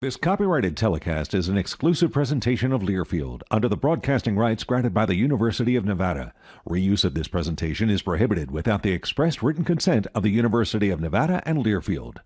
This copyrighted telecast is an exclusive presentation of Learfield under the broadcasting rights granted by the University of Nevada. Reuse of this presentation is prohibited without the express written consent of the University of Nevada and Learfield.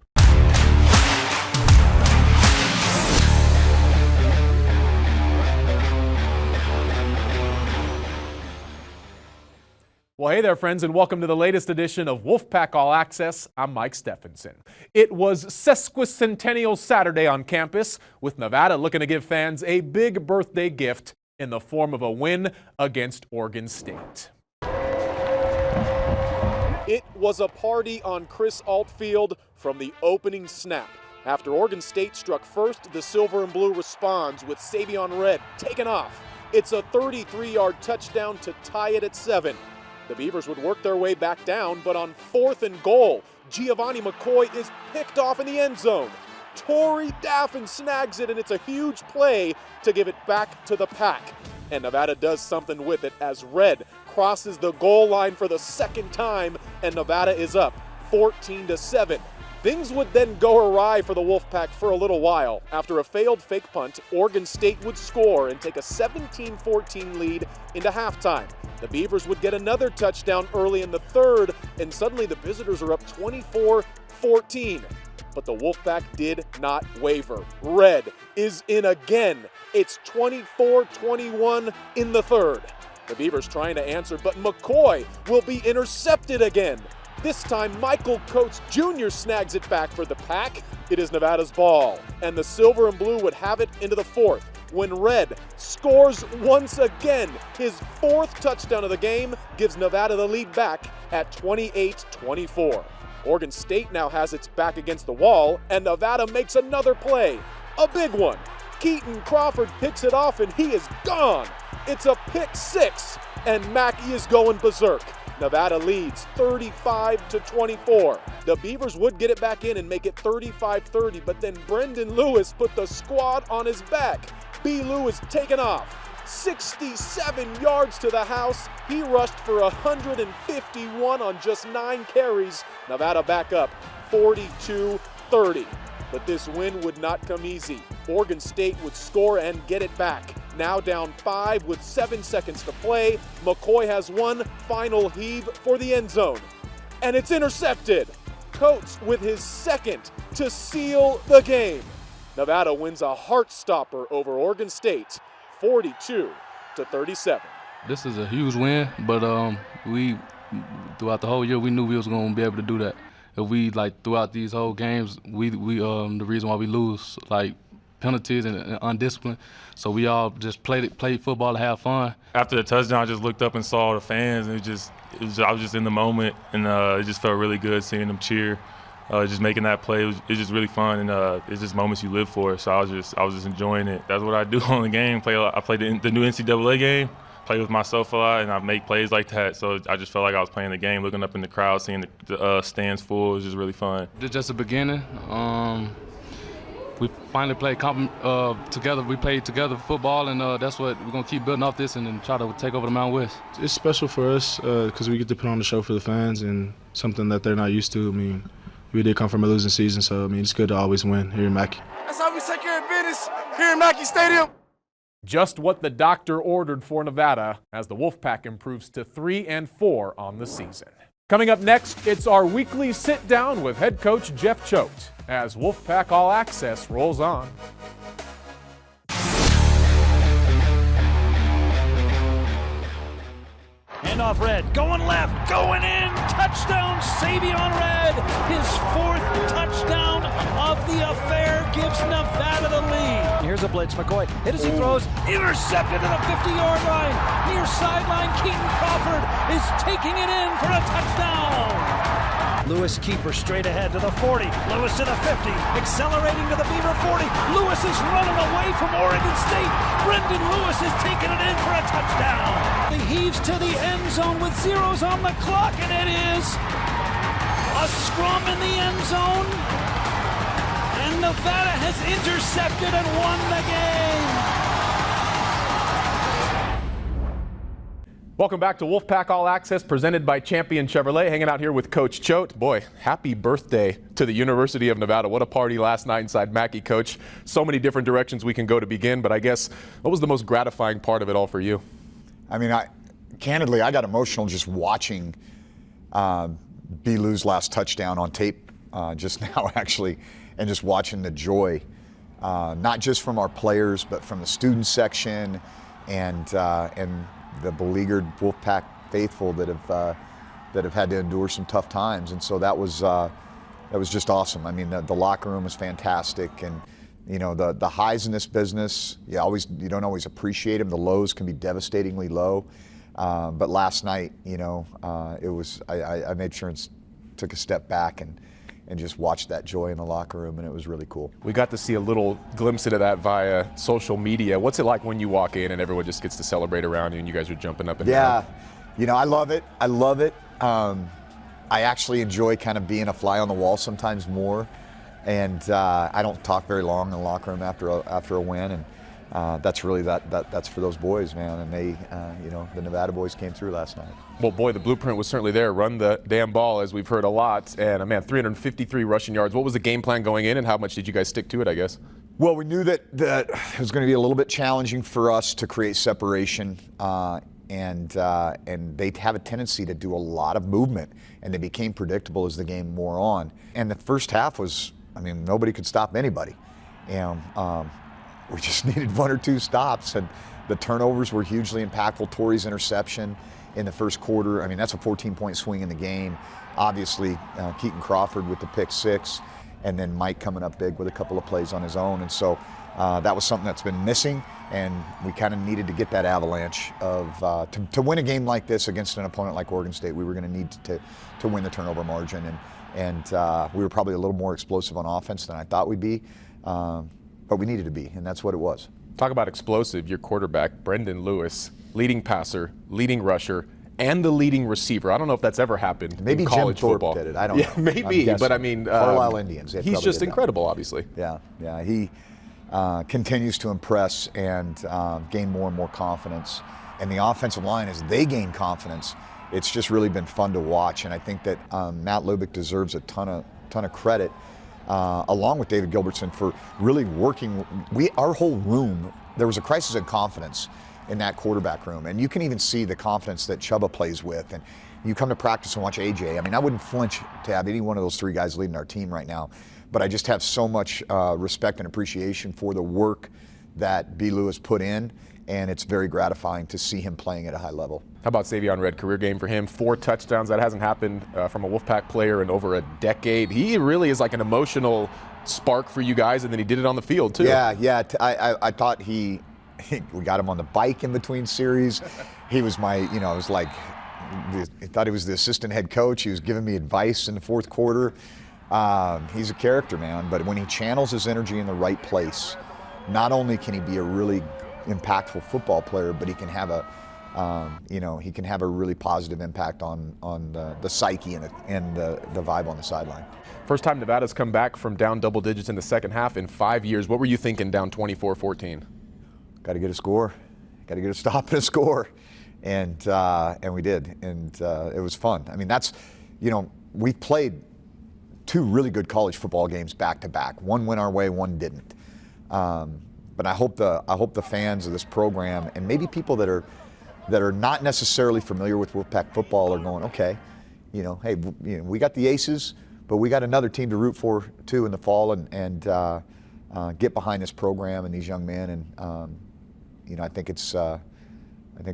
Well, hey there, friends, and welcome to the latest edition of Wolfpack All Access. I'm Mike Stephenson. It was Sesquicentennial Saturday on campus, with Nevada looking to give fans a big birthday gift in the form of a win against Oregon State. It was a party on Chris Ault Field from the opening snap. After Oregon State struck first, the Silver and Blue responds with Savion Red taken off. It's a 33-yard touchdown to tie it at 7. The Beavers would work their way back down, but on 4th and goal, Giovanni McCoy is picked off in the end zone. Torrey Daffin snags it, and it's a huge play to give it back to the Pack. And Nevada does something with it as Red crosses the goal line for the second time, and Nevada is up 14-7. Things would then go awry for the Wolfpack for a little while. After a failed fake punt, Oregon State would score and take a 17-14 lead into halftime. The Beavers would get another touchdown early in the third, and suddenly the visitors are up 24-14. But the Wolfpack did not waver. Red is in again. It's 24-21 in the third. The Beavers trying to answer, but McCoy will be intercepted again. This time, Michael Coates Jr. snags it back for the Pack. It is Nevada's ball, and the Silver and Blue would have it into the fourth, when Red scores once again. His 4th touchdown of the game gives Nevada the lead back at 28-24. Oregon State now has its back against the wall, and Nevada makes another play, a big one. Keaton Crawford picks it off, and he is gone. It's a pick 6, and Mackey is going berserk. Nevada leads 35-24. The Beavers would get it back in and make it 35-30, but then Brendan Lewis put the squad on his back. B. Lewis taken off. 67 yards to the house. He rushed for 151 on just 9 carries. Nevada back up 42-30. But this win would not come easy. Oregon State would score and get it back. Now down 5 with 7 seconds to play. McCoy has one final heave for the end zone. And it's intercepted. Coates with his 2nd to seal the game. Nevada wins a heart stopper over Oregon State, 42-37. This is a huge win, but we throughout the whole year we knew we was going to be able to do that. If we throughout these whole games, we the reason why we lose penalties and undisciplined. So we all just played football to have fun. After the touchdown, I just looked up and saw the fans, and I was just in the moment, and it just felt really good seeing them cheer. Just making that play, it's just really fun, and it's just moments you live for. So I was just enjoying it. That's what I do on the game. I played the new NCAA game, play with myself a lot, and I make plays like that. So I just felt like I was playing the game, looking up in the crowd, seeing the stands full. It was just really fun. It's just the beginning. We finally played together. We played together football, and that's what we're going to keep building off this and then try to take over the Mountain West. It's special for us because we get to put on the show for the fans and something that they're not used to. I mean, we did come from a losing season, so, I mean, it's good to always win here in Mackey. That's how we take care of business here in Mackey Stadium. Just what the doctor ordered for Nevada as the Wolfpack improves to 3-4 on the season. Coming up next, it's our weekly sit-down with head coach Jeff Choate as Wolfpack All Access rolls on. Handoff Red, going left, going in, touchdown, Savion Red. His 4th touchdown of the affair gives Nevada the lead. Here's a blitz, McCoy hit as he throws, intercepted at the 50-yard line. Near sideline, Keaton Crawford is taking it in for a touchdown. Lewis keeper straight ahead to the 40, Lewis to the 50, accelerating to the Beaver 40. Lewis is running away from Oregon State. Brendan Lewis is taking it in for a touchdown. He heaves to the end zone with zeros on the clock, and it is a scrum in the end zone. And Nevada has intercepted and won the game. Welcome back to Wolfpack All Access, presented by Champion Chevrolet. Hanging out here with Coach Choate. Boy, happy birthday to the University of Nevada. What a party last night inside Mackey, Coach. So many different directions we can go to begin, but I guess what was the most gratifying part of it all for you? I mean, candidly, I got emotional just watching B-Lou's last touchdown on tape just now, actually, and just watching the joy, not just from our players, but from the student section and the beleaguered Wolfpack faithful that have had to endure some tough times, and so that was just awesome. I mean, the locker room was fantastic, and you know the highs in this business, you don't always appreciate them. The lows can be devastatingly low, but last night, you know, I made sure and took a step back and just watched that joy in the locker room, and it was really cool. We got to see a little glimpse into that via social media. What's it like when you walk in and everyone just gets to celebrate around you and you guys are jumping up and down? Yeah, you know, I love it. I actually enjoy kind of being a fly on the wall sometimes more, and I don't talk very long in the locker room after a win, and that's really that's for those boys, man. And they, you know, the Nevada boys came through last night. Well, boy, the blueprint was certainly there. Run the damn ball, as we've heard a lot. And, man, 353 rushing yards. What was the game plan going in, and how much did you guys stick to it, I guess? Well, we knew that it was going to be a little bit challenging for us to create separation, and they have a tendency to do a lot of movement, and they became predictable as the game wore on. And the first half was, I mean, nobody could stop anybody. And we just needed one or two stops, and the turnovers were hugely impactful. Torrey's interception in the first quarter, I mean, that's a 14-point swing in the game. Obviously, Keaton Crawford with the pick six, and then Mike coming up big with a couple of plays on his own. And so that was something that's been missing, and we kind of needed to get that avalanche of to win a game like this against an opponent like Oregon State. We were going to need to win the turnover margin, and we were probably a little more explosive on offense than I thought we'd be, but we needed to be, and that's what it was. Talk about explosive. Your quarterback, Brendan Lewis, leading passer, leading rusher, and the leading receiver. I don't know if that's ever happened in college Jim football. Thorpe did it. I don't know. Maybe, but I mean, Carlisle Indians. He's just incredible, obviously. Yeah. He continues to impress and gain more and more confidence. And the offensive line, as they gain confidence, it's just really been fun to watch. And I think that Matt Lubick deserves a ton of credit, along with David Gilbertson, for really working. Our whole room, there was a crisis of confidence in that quarterback room, and you can even see the confidence that Chubba plays with. And you come to practice and watch AJ. I mean, I wouldn't flinch to have any one of those three guys leading our team right now, but I just have so much respect and appreciation for the work that B-Lou has put in, and it's very gratifying to see him playing at a high level. How about Savion Red? Career game for him, 4 touchdowns. That hasn't happened from a Wolfpack player in over a decade. He really is like an emotional spark for you guys, and then he did it on the field too. Yeah. I thought we got him on the bike in between series. He was it was like, I thought he was the assistant head coach. He was giving me advice in the fourth quarter. He's a character, man, but when he channels his energy in the right place, not only can he be a really impactful football player, but he can have a really positive impact on the psyche and the vibe on the sideline. First time Nevada's come back from down double digits in the second half in 5 years. What were you thinking down 24-14? Got to get a score. Got to get a stop and a score. And we did. And it was fun. I mean, we played 2 really good college football games back to back. One went our way, one didn't. But I hope the fans of this program, and maybe people that are not necessarily familiar with Wolfpack football, are going, okay, hey, we got the Aces, but we got another team to root for too in the fall, and get behind this program and these young men. And I think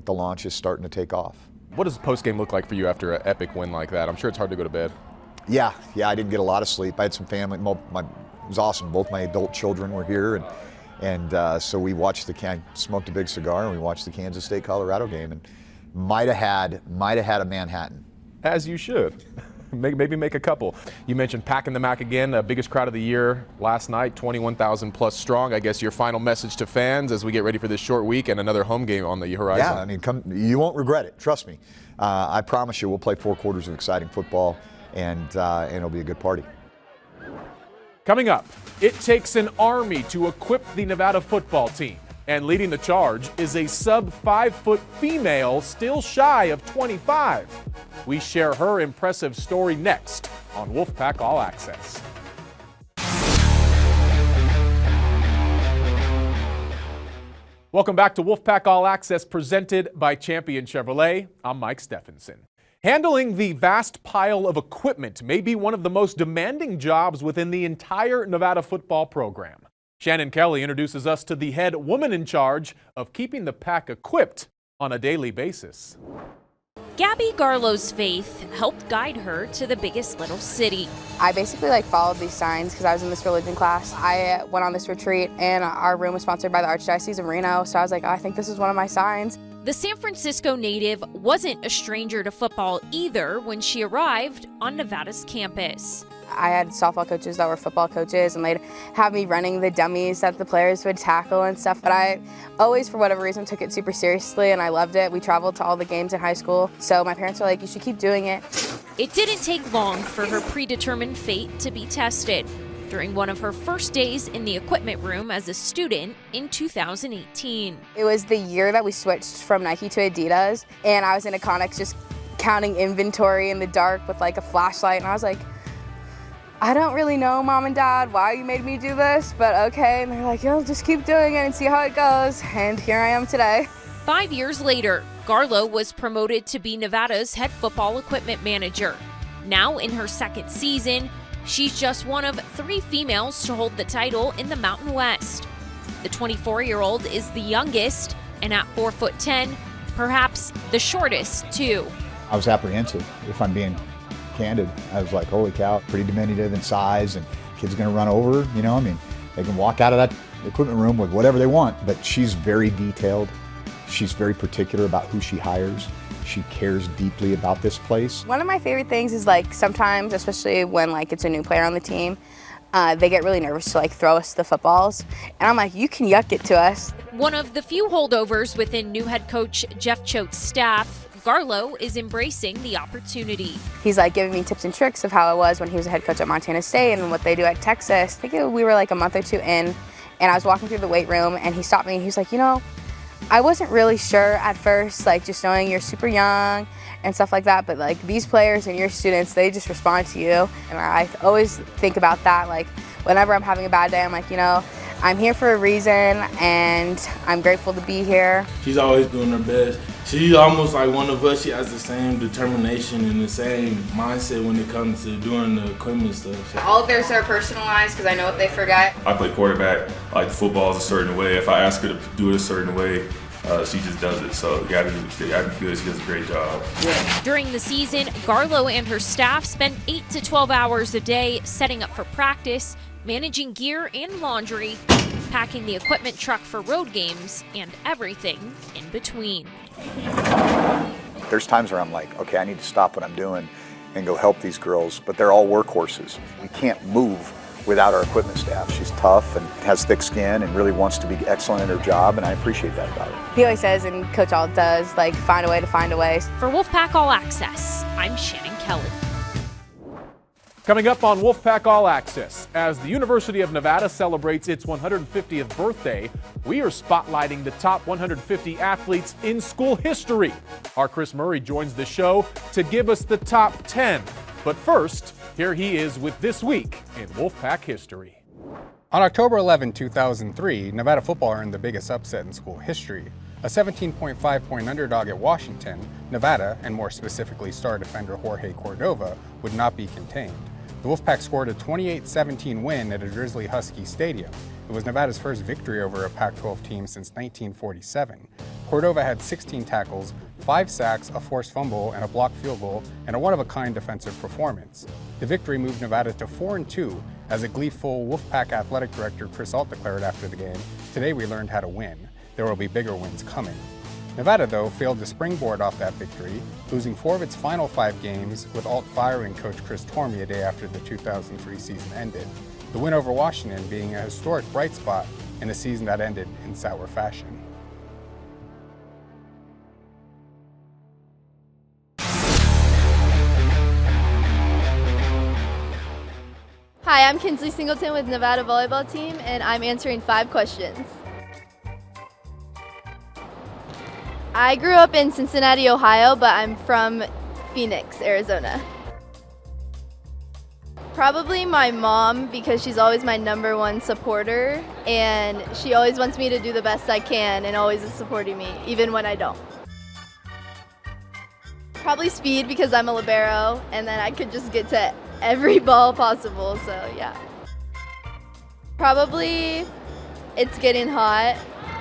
the launch is starting to take off. What does post-game look like for you after an epic win like that? I'm sure it's hard to go to bed. Yeah, I didn't get a lot of sleep. I had some family. It was awesome. Both my adult children were here, and so we watched smoked a big cigar, and we watched the Kansas State-Colorado game, and might have had a Manhattan. As you should. Maybe make a couple. You mentioned packing the MAC again, biggest crowd of the year last night, 21,000 plus strong. I guess your final message to fans as we get ready for this short week and another home game on the horizon. Yeah, I mean, you won't regret it. Trust me. I promise you, we'll play 4 quarters of exciting football, and it'll be a good party. Coming up, it takes an army to equip the Nevada football team. And leading the charge is a sub-5-foot female still shy of 25. We share her impressive story next on Wolfpack All Access. Welcome back to Wolfpack All Access, presented by Champion Chevrolet. I'm Mike Stephenson. Handling the vast pile of equipment may be one of the most demanding jobs within the entire Nevada football program. Shannon Kelly introduces us to the head woman in charge of keeping the pack equipped on a daily basis. Gabby Garlow's faith helped guide her to the biggest little city. I basically followed these signs because I was in this religion class. I went on this retreat and our room was sponsored by the Archdiocese of Reno, so I was like, I think this is one of my signs. The San Francisco native wasn't a stranger to football either when she arrived on Nevada's campus. I had softball coaches that were football coaches, and they'd have me running the dummies that the players would tackle and stuff. But I always, for whatever reason, took it super seriously, and I loved it. We traveled to all the games in high school, so my parents were like, you should keep doing it. It didn't take long for her predetermined fate to be tested during one of her first days in the equipment room as a student in 2018. It was the year that we switched from Nike to Adidas, and I was in Econics just counting inventory in the dark with a flashlight, and I was like, I don't really know, Mom and Dad, why you made me do this, but okay. And they're like, just keep doing it and see how it goes. And here I am today. 5 years later, Garlow was promoted to be Nevada's head football equipment manager. Now in her second season, she's just one of 3 females to hold the title in the Mountain West. The 24-year-old is the youngest, and at 4'10", perhaps the shortest too. I was apprehensive, if I'm being candid. I was like, holy cow, pretty diminutive in size, and kid's gonna run over, they can walk out of that equipment room with whatever they want, but she's very detailed. She's very particular about who she hires. She cares deeply about this place. One of my favorite things is sometimes, especially when it's a new player on the team, they get really nervous to throw us the footballs. And I'm like, you can yuck it to us. One of the few holdovers within new head coach Jeff Choate's staff, Garlow is embracing the opportunity. He's giving me tips and tricks of how it was when he was a head coach at Montana State and what they do at Texas. I think we were a month or 2 in, and I was walking through the weight room, and he stopped me and he was like, I wasn't really sure at first, just knowing you're super young and stuff like that, but these players and your students, they just respond to you. And I always think about that, whenever I'm having a bad day, I'm like, I'm here for a reason, and I'm grateful to be here. She's always doing her best. She's almost like one of us. She has the same determination and the same mindset when it comes to doing the equipment stuff. All of theirs are personalized because I know what they forget. I play quarterback. Football is a certain way. If I ask her to do it a certain way, she just does it. So you gotta be good. She does a great job. During the season, Garlow and her staff spend 8 to 12 hours a day setting up for practice, managing gear and laundry, packing the equipment truck for road games, and everything in between. There's times where I'm like, okay, I need to stop what I'm doing and go help these girls, but they're all workhorses. We can't move without our equipment staff. She's tough and has thick skin and really wants to be excellent in her job, and I appreciate that about her. He always says, and Coach Choate does, find a way to find a way. For Wolfpack All Access, I'm Shannon Kelly. Coming up on Wolfpack All Access, as the University of Nevada celebrates its 150th birthday, we are spotlighting the top 150 athletes in school history. Our Chris Murray joins the show to give us the top 10. But first, here he is with This Week in Wolfpack history. On October 11, 2003, Nevada football earned the biggest upset in school history. A 17.5-point underdog at Washington, Nevada, and more specifically star defender Jorge Cordova, would not be contained. The Wolfpack scored a 28-17 win at a Drizzly Husky stadium. It was Nevada's first victory over a Pac-12 team since 1947. Cordova had 16 tackles, 5 sacks, a forced fumble, and a blocked field goal, and a one-of-a-kind defensive performance. The victory moved Nevada to 4-2, as a gleeful Wolfpack athletic director Chris Alt declared after the game, "Today we learned how to win. There will be bigger wins coming." Nevada, though, failed to springboard off that victory, losing 4 of its final 5 games, with Alt firing coach Chris Tormey a day after the 2003 season ended. The win over Washington being a historic bright spot in a season that ended in sour fashion. Hi, I'm Kinsley Singleton with Nevada Volleyball team, and I'm answering 5 questions. I grew up in Cincinnati, Ohio, but I'm from Phoenix, Arizona. Probably my mom, because she's always my #1 supporter, and she always wants me to do the best I can and always is supporting me, even when I don't. Probably speed, because I'm a libero, and then I could just get to every ball possible, so yeah. Probably It's Getting Hot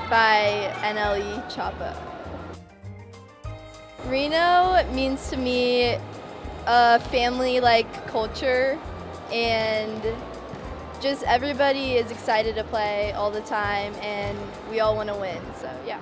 by NLE Choppa. Reno means to me a family-like culture, and just everybody is excited to play all the time, and we all want to win, so yeah.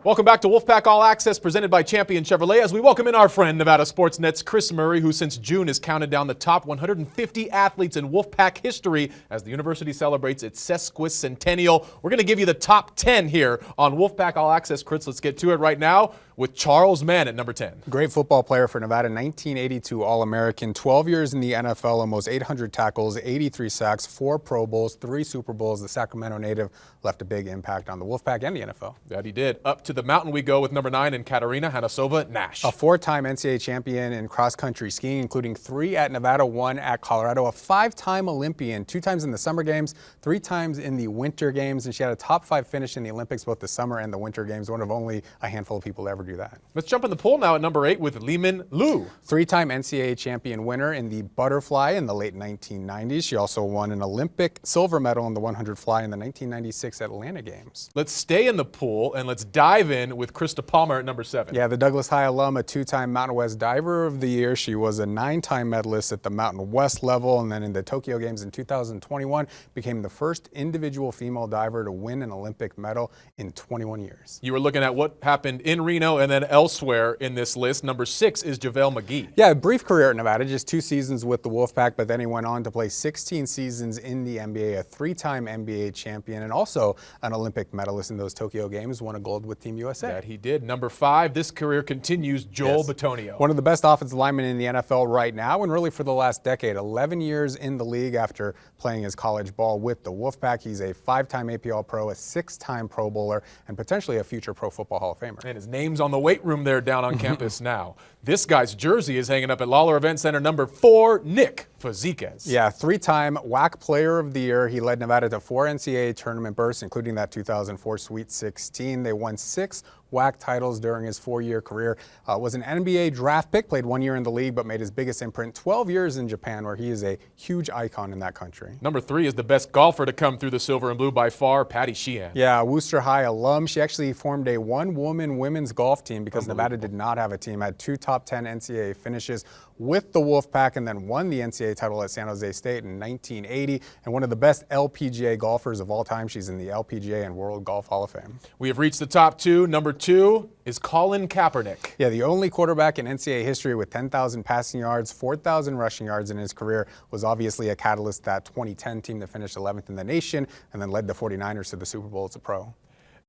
Welcome back to Wolfpack All Access, presented by Champion Chevrolet, as we welcome in our friend, Nevada Sportsnet's Chris Murray, who since June has counted down the top 150 athletes in Wolfpack history as the university celebrates its sesquicentennial. We're going to give you the top 10 here on Wolfpack All Access. Chris, let's get to it right now with Charles Mann at number 10. Great football player for Nevada, 1982 All-American, 12 years in the NFL, almost 800 tackles, 83 sacks, 4 Pro Bowls, 3 Super Bowls. The Sacramento native left a big impact on the Wolfpack and the NFL. That he did. Up to the mountain we go with number 9 in Katarina Hanasova-Nash. A 4-time NCAA champion in cross-country skiing, including 3 at Nevada, 1 at Colorado. A 5-time Olympian, 2 times in the Summer Games, 3 times in the Winter Games, and she had a top 5 finish in the Olympics, both the Summer and the Winter Games. One of only a handful of people to ever do that. Let's jump in the poll now at number 8 with Limin Liu. 3-time NCAA champion winner in the butterfly in the late 1990s. She also won an Olympic silver medal in the 100 fly in the 1996 Atlanta Games. Let's stay in the pool and let's dive in with Krista Palmer at number 7. Yeah, the Douglas High alum, a 2-time Mountain West Diver of the Year. She was a 9-time medalist at the Mountain West level, and then in the Tokyo Games in 2021 became the first individual female diver to win an Olympic medal in 21 years. You were looking at what happened in Reno and then elsewhere in this list. Number 6 is JaVale McGee. Yeah, a brief career at Nevada, just 2 seasons with the Wolfpack, but then he went on to play 16 seasons in the NBA, a 3-time NBA champion, and also an Olympic medalist in those Tokyo Games, won a gold with Team USA. That he did. Number 5, this career continues, Joel Bitonio. One of the best offensive linemen in the NFL right now, and really for the last decade. 11 years in the league after playing his college ball with the Wolfpack. He's a 5-time APL Pro, a 6-time Pro Bowler, and potentially a future Pro Football Hall of Famer. And his name's on the weight room there down on campus now. This guy's jersey is hanging up at Lawler Event Center. Number 4, Nick Fazekas. Yeah, 3-time WAC Player of the Year. He led Nevada to 4 NCAA tournament berths, including that 2004 Sweet 16. They won 6 WAC titles during his 4-year career. Was an NBA draft pick, played 1 year in the league, but made his biggest imprint 12 years in Japan, where he is a huge icon in that country. Number 3 is the best golfer to come through the silver and blue by far, Patty Sheehan. Yeah, a Worcester High alum. She actually formed a 1-woman women's golf team because Nevada did not have a team. Had 2 top 10 NCAA finishes with the Wolfpack, and then won the NCAA title at San Jose State in 1980, and one of the best LPGA golfers of all time. She's in the LPGA and World Golf Hall of Fame. We have reached the top 2. Number 2 is Colin Kaepernick. Yeah, the only quarterback in NCAA history with 10,000 passing yards, 4,000 rushing yards in his career. Was obviously a catalyst, that 2010 team that finished 11th in the nation and then led the 49ers to the Super Bowl as a pro.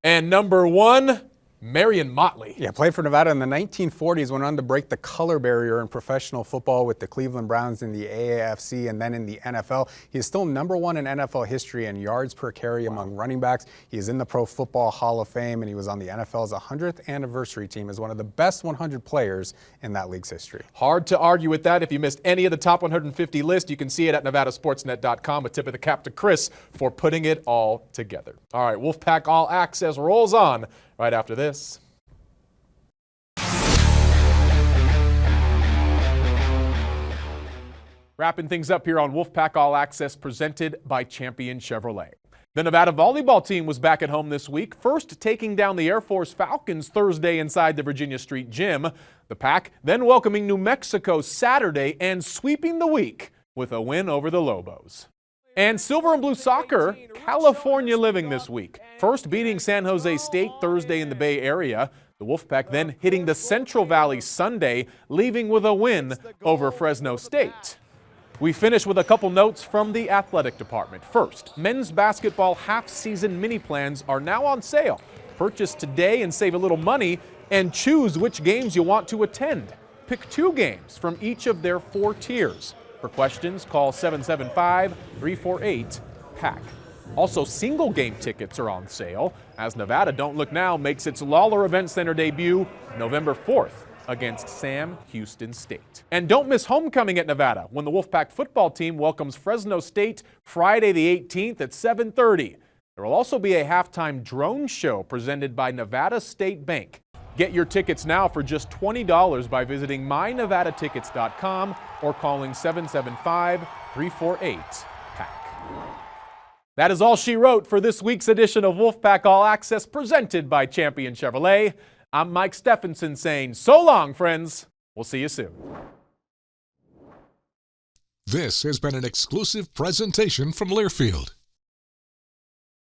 And number 1, Marion Motley. Yeah, played for Nevada in the 1940s, went on to break the color barrier in professional football with the Cleveland Browns in the AAFC and then in the NFL. He is still number 1 in NFL history in yards per carry among running backs. He is in the Pro Football Hall of Fame, and he was on the NFL's 100th anniversary team as one of the best 100 players in that league's history. Hard to argue with that. If you missed any of the top 150 list, you can see it at nevadasportsnet.com. A tip of the cap to Chris for putting it all together. All right, Wolfpack All Access rolls on right after this. Wrapping things up here on Wolfpack All Access, presented by Champion Chevrolet. The Nevada volleyball team was back at home this week, first taking down the Air Force Falcons Thursday inside the Virginia Street Gym. The Pack then welcoming New Mexico Saturday and sweeping the week with a win over the Lobos. And Silver and Blue Soccer, California living this week. First beating San Jose State Thursday in the Bay Area. The Wolfpack then hitting the Central Valley Sunday, leaving with a win over Fresno State. We finish with a couple notes from the athletic department. First, men's basketball half-season mini plans are now on sale. Purchase today and save a little money, and choose which games you want to attend. Pick 2 games from each of their 4 tiers. For questions, call 775-348-PACK. Also, single game tickets are on sale as Nevada Don't Look Now makes its Lawler Event Center debut November 4th against Sam Houston State. And don't miss homecoming at Nevada when the Wolfpack football team welcomes Fresno State Friday the 18th at 7:30. There will also be a halftime drone show presented by Nevada State Bank. Get your tickets now for just $20 by visiting mynevadatickets.com or calling 775-348-PACK. That is all she wrote for this week's edition of Wolfpack All Access presented by Champion Chevrolet. I'm Mike Stephenson saying so long, friends. We'll see you soon. This has been an exclusive presentation from Learfield.